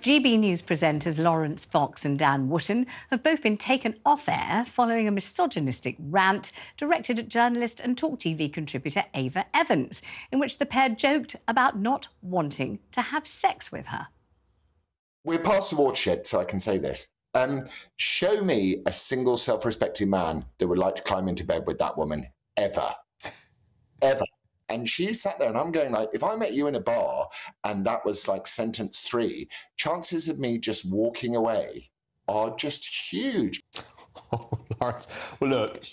GB News presenters Laurence Fox and Dan Wootton have both been taken off air following a misogynistic rant directed at journalist and TalkTV contributor Ava Evans, in which the pair joked about not wanting to have sex with her. We're past the watershed, so I can say this. Show me a single self-respecting man that would like to climb into bed with that woman, ever. Ever. And she sat there and I'm going like, if I met you in a bar and that was like sentence 3, chances of me just walking away are just huge. Oh, Laurence. Well, look,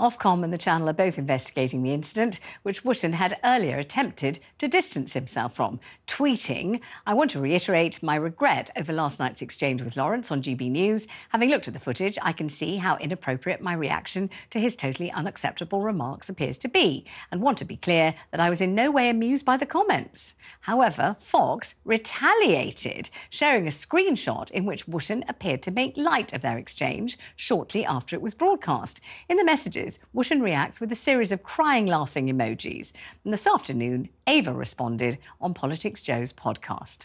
Ofcom and the channel are both investigating the incident, which Wootton had earlier attempted to distance himself from, tweeting, "I want to reiterate my regret over last night's exchange with Laurence on GB News. Having looked at the footage, I can see how inappropriate my reaction to his totally unacceptable remarks appears to be, and want to be clear that I was in no way amused by the comments." However, Fox retaliated, sharing a screenshot in which Wootton appeared to make light of their exchange shortly after it was broadcast. In the messages, Wootton reacts with a series of crying, laughing emojis. And this afternoon, Ava responded on Politics Joe's podcast.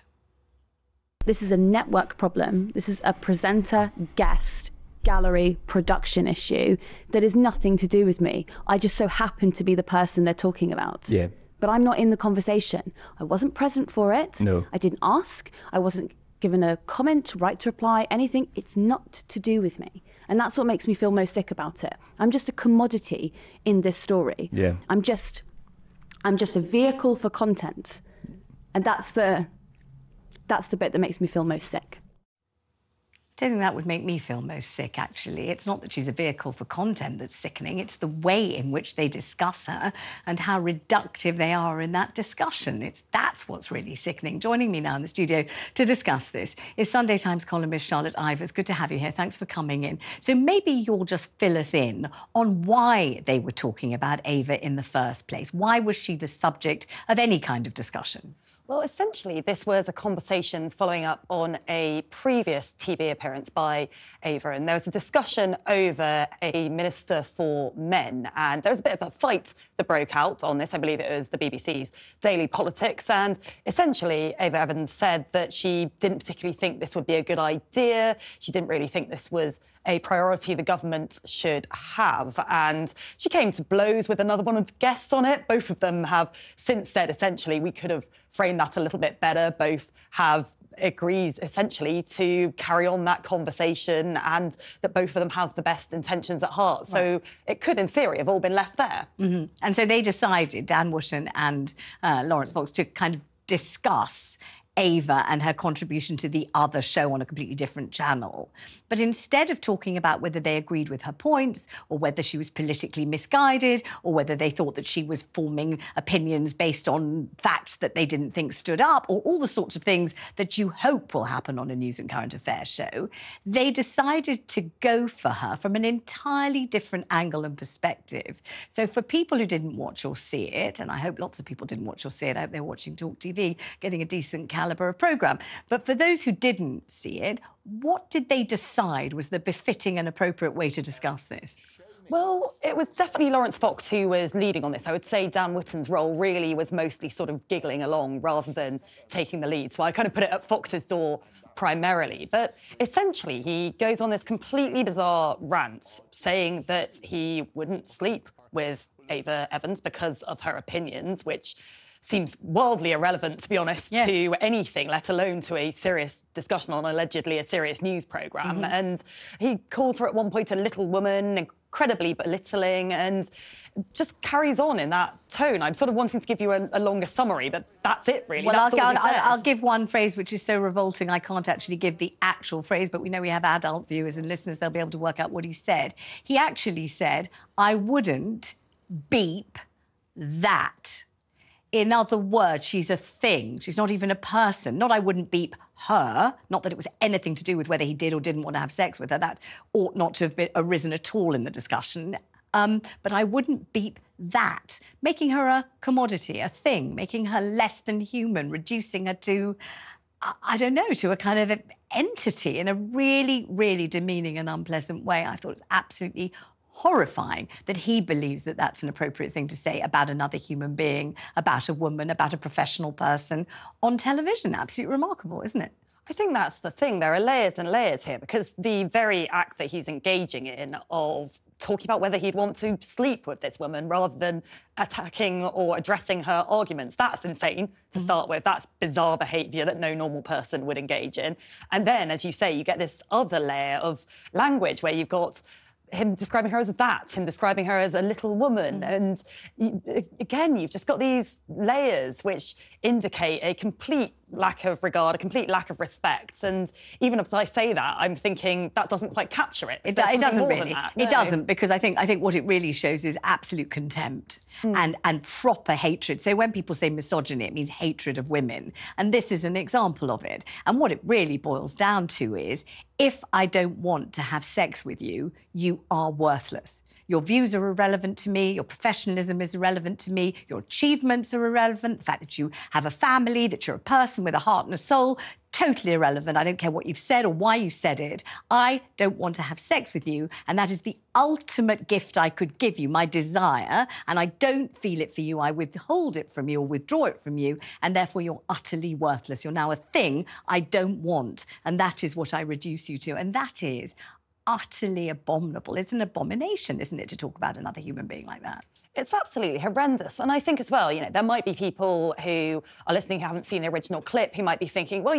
This is a network problem. This is a presenter, guest, gallery, production issue that is nothing to do with me. I just so happen to be the person they're talking about. Yeah. But I'm not in the conversation. I wasn't present for it. No. I didn't ask. I wasn't given a comment, right to reply, anything. It's not to do with me. And that's what makes me feel most sick about it. I'm just a commodity in this story. Yeah. I'm just a vehicle for content. And that's the bit that makes me feel most sick. I don't think that would make me feel most sick, actually. It's not that she's a vehicle for content that's sickening. It's the way in which they discuss her and how reductive they are in that discussion. That's what's really sickening. Joining me now in the studio to discuss this is Sunday Times columnist Charlotte Ivers. Good to have you here. Thanks for coming in. So maybe you'll just fill us in on why they were talking about Ava in the first place. Why was she the subject of any kind of discussion? Well, essentially, this was a conversation following up on a previous TV appearance by Ava, and there was a discussion over a Minister for Men, and there was a bit of a fight that broke out on this. I believe it was the BBC's Daily Politics, and essentially, Ava Evans said that she didn't particularly think this would be a good idea. She didn't really think this was a priority the government should have, and she came to blows with another one of the guests on it. Both of them have since said, essentially, we could have framed that a little bit better. Both have agreed, essentially, to carry on that conversation, and that both of them have the best intentions at heart. So it could, in theory, have all been left there. Mm-hmm. And so they decided, Dan Wootton and Laurence Fox, to kind of discuss Ava and her contribution to the other show on a completely different channel. But instead of talking about whether they agreed with her points or whether she was politically misguided or whether they thought that she was forming opinions based on facts that they didn't think stood up or all the sorts of things that you hope will happen on a news and current affairs show, they decided to go for her from an entirely different angle and perspective. So for people who didn't watch or see it, and I hope lots of people didn't watch or see it, I hope they're watching TalkTV, getting a decent calibre of programme. But for those who didn't see it, what did they decide was the befitting and appropriate way to discuss this? Well, it was definitely Laurence Fox who was leading on this. I would say Dan Wootton's role really was mostly sort of giggling along rather than taking the lead. So I kind of put it at Fox's door primarily. But essentially, he goes on this completely bizarre rant saying that he wouldn't sleep with Ava Evans because of her opinions, which seems wildly irrelevant, to be honest, to anything, let alone to a serious discussion on allegedly a serious news programme. And he calls her at one point a little woman, incredibly belittling, and just carries on in that tone. I'm sort of wanting to give you a longer summary, but that's it, really. Well, that's I'll give one phrase which is so revolting I can't actually give the actual phrase, but we know we have adult viewers and listeners, they'll be able to work out what he said. He actually said, "I wouldn't beep that." In other words, she's a thing. She's not even a person. Not I wouldn't beep her, not that it was anything to do with whether he did or didn't want to have sex with her. That ought not to have arisen at all in the discussion. But I wouldn't beep that, making her a commodity, a thing, making her less than human, reducing her to, I don't know, to a kind of entity in a really, really demeaning and unpleasant way. I thought it was absolutely horrifying that he believes that that's an appropriate thing to say about another human being, about a woman, about a professional person on television. Absolutely remarkable, isn't it? I think that's the thing. There are layers and layers here, because the very act that he's engaging in of talking about whether he'd want to sleep with this woman rather than attacking or addressing her arguments, that's insane to start with. That's bizarre behaviour that no normal person would engage in. And then, as you say, you get this other layer of language where you've got him describing her as that, him describing her as a little woman. And again, you've just got these layers which indicate a complete lack of regard, a complete lack of respect. And even if I say that, I'm thinking that doesn't quite capture it. It doesn't really. No. It doesn't, because I think what it really shows is absolute contempt and proper hatred. So when people say misogyny, it means hatred of women. And this is an example of it. And what it really boils down to is, if I don't want to have sex with you, you are worthless. Your views are irrelevant to me, your professionalism is irrelevant to me, your achievements are irrelevant, the fact that you have a family, that you're a person with a heart and a soul, totally irrelevant. I don't care what you've said or why you said it. I don't want to have sex with you, and that is the ultimate gift I could give you, my desire, and I don't feel it for you. I withhold it from you or withdraw it from you, and therefore you're utterly worthless. You're now a thing I don't want, and that is what I reduce you to, and that is utterly abominable. It's an abomination, isn't it, to talk about another human being like that? It's absolutely horrendous. And I think as well, there might be people who are listening who haven't seen the original clip who might be thinking, well,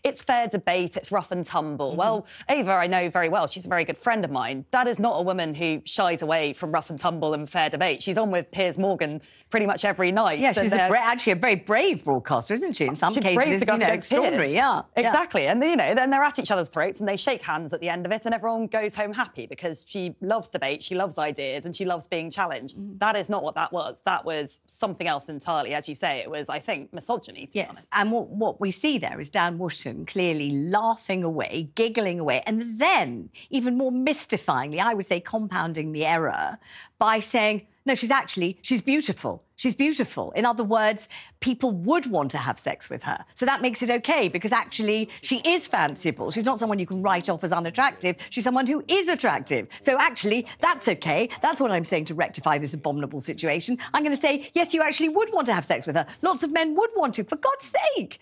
it's fair debate, it's rough and tumble. Well, Ava, I know very well, she's a very good friend of mine. That is not a woman who shies away from rough and tumble and fair debate. She's on with Piers Morgan pretty much every night. Yeah, she's actually a very brave broadcaster, isn't she? In some cases, extraordinary, yeah. Exactly. Yeah. And, then they're at each other's throats and they shake hands at the end of it and everyone goes home happy because she loves debate, she loves ideas and she loves being challenged. That is not what that was. That was something else entirely. As you say, it was, I think, misogyny, to be honest. And what we see there is Dan Wootton clearly laughing away, giggling away, and then, even more mystifyingly, I would say compounding the error by saying, no, she's beautiful. She's beautiful. In other words, people would want to have sex with her. So that makes it OK, because actually she is fanciful. She's not someone you can write off as unattractive. She's someone who is attractive. So actually, that's OK. That's what I'm saying to rectify this abominable situation. I'm going to say, yes, you actually would want to have sex with her. Lots of men would want to. For God's sake,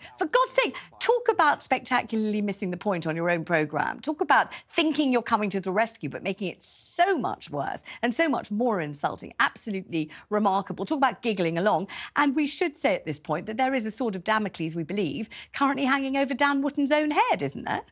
talk about spectacularly missing the point on your own programme. Talk about thinking you're coming to the rescue, but making it so much worse and so much more insulting. Absolutely remarkable. Talk about giggling along. And we should say at this point that there is a sort of Damocles, we believe, currently hanging over Dan Wootton's own head, isn't there?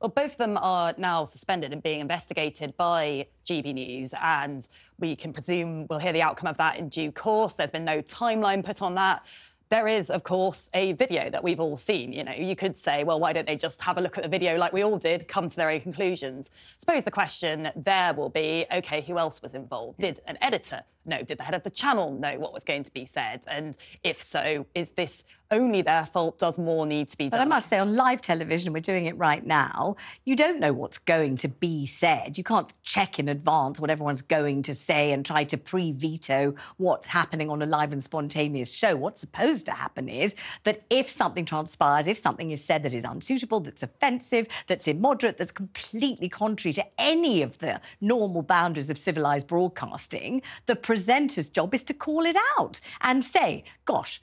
Well, both of them are now suspended and being investigated by GB News, and we can presume we'll hear the outcome of that in due course. There's been no timeline put on that. There is, of course, a video that we've all seen. You could say, well, why don't they just have a look at the video like we all did, come to their own conclusions? I suppose the question there will be, OK, who else was involved? Did an editor know? Did the head of the channel know what was going to be said? And if so, is this only their fault? Does more need to be done? But I must say, on live television, we're doing it right now, you don't know what's going to be said. You can't check in advance what everyone's going to say and try to pre-veto what's happening on a live and spontaneous show. What's supposed to happen is that if something transpires, if something is said that is unsuitable, that's offensive, that's immoderate, that's completely contrary to any of the normal boundaries of civilised broadcasting, the presenter's job is to call it out and say, gosh,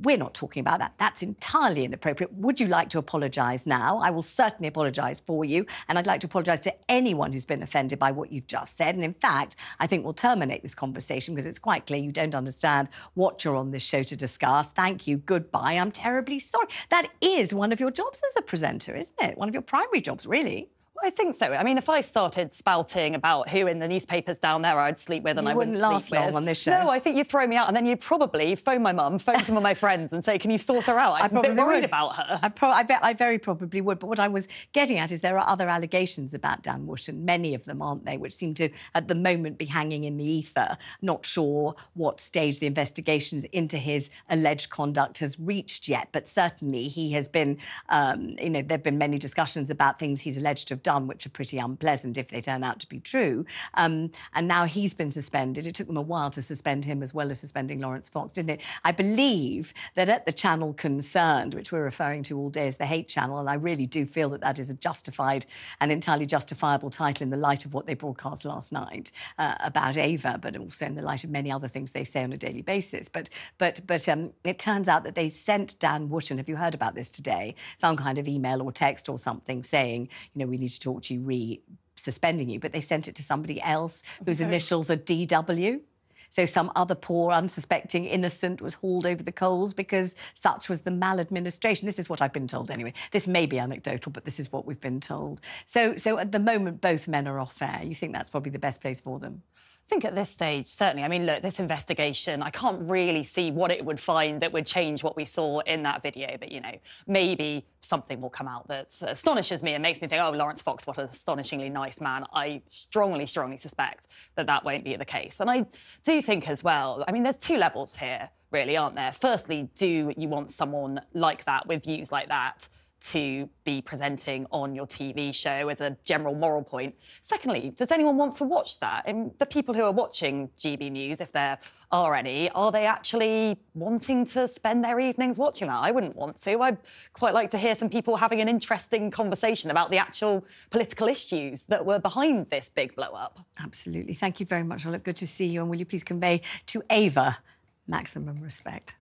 we're not talking about that. That's entirely inappropriate. Would you like to apologise now? I will certainly apologise for you, and I'd like to apologise to anyone who's been offended by what you've just said. And in fact, I think we'll terminate this conversation because it's quite clear you don't understand what you're on this show to discuss. Thank you, goodbye. I'm terribly sorry. That is one of your jobs as a presenter, isn't it? One of your primary jobs, really. I think so. I mean, if I started spouting about who in the newspapers down there I'd sleep with and I wouldn't last long on this show. No, I think you'd throw me out and then you'd probably phone my mum, phone some of my friends and say, can you sort her out? I'm a bit worried about her. I very probably would. But what I was getting at is there are other allegations about Dan Wootton, many of them, aren't they, which seem to, at the moment, be hanging in the ether. Not sure what stage the investigations into his alleged conduct has reached yet, but certainly he has been, there have been many discussions about things he's alleged to have done, which are pretty unpleasant if they turn out to be true. And now he's been suspended. It took them a while to suspend him as well as suspending Laurence Fox, didn't it? I believe that at the channel concerned, which we're referring to all day as the hate channel, and I really do feel that that is a justified and entirely justifiable title in the light of what they broadcast last night about Ava, but also in the light of many other things they say on a daily basis. But it turns out that they sent Dan Wootton, have you heard about this today, some kind of email or text or something saying, you know, we need to talk to you, suspending you, but they sent it to somebody else whose initials are DW. So some other poor, unsuspecting innocent was hauled over the coals because such was the maladministration. This is what I've been told anyway. This may be anecdotal, but this is what we've been told. So at the moment, both men are off air. You think that's probably the best place for them? I think at this stage, certainly. I mean, look, this investigation, I can't really see what it would find that would change what we saw in that video. But, you know, maybe something will come out that astonishes me and makes me think, oh, Laurence Fox, what an astonishingly nice man. I strongly, strongly suspect that that won't be the case. And I do think as well, I mean, there's two levels here, really, aren't there? Firstly, do you want someone like that, with views like that, to be presenting on your TV show as a general moral point? Secondly, does anyone want to watch that? And the people who are watching GB News, if there are any, are they actually wanting to spend their evenings watching that? I wouldn't want to. I'd quite like to hear some people having an interesting conversation about the actual political issues that were behind this big blow-up. Absolutely. Thank you very much, Charlotte. Good to see you. And will you please convey to Ava maximum respect?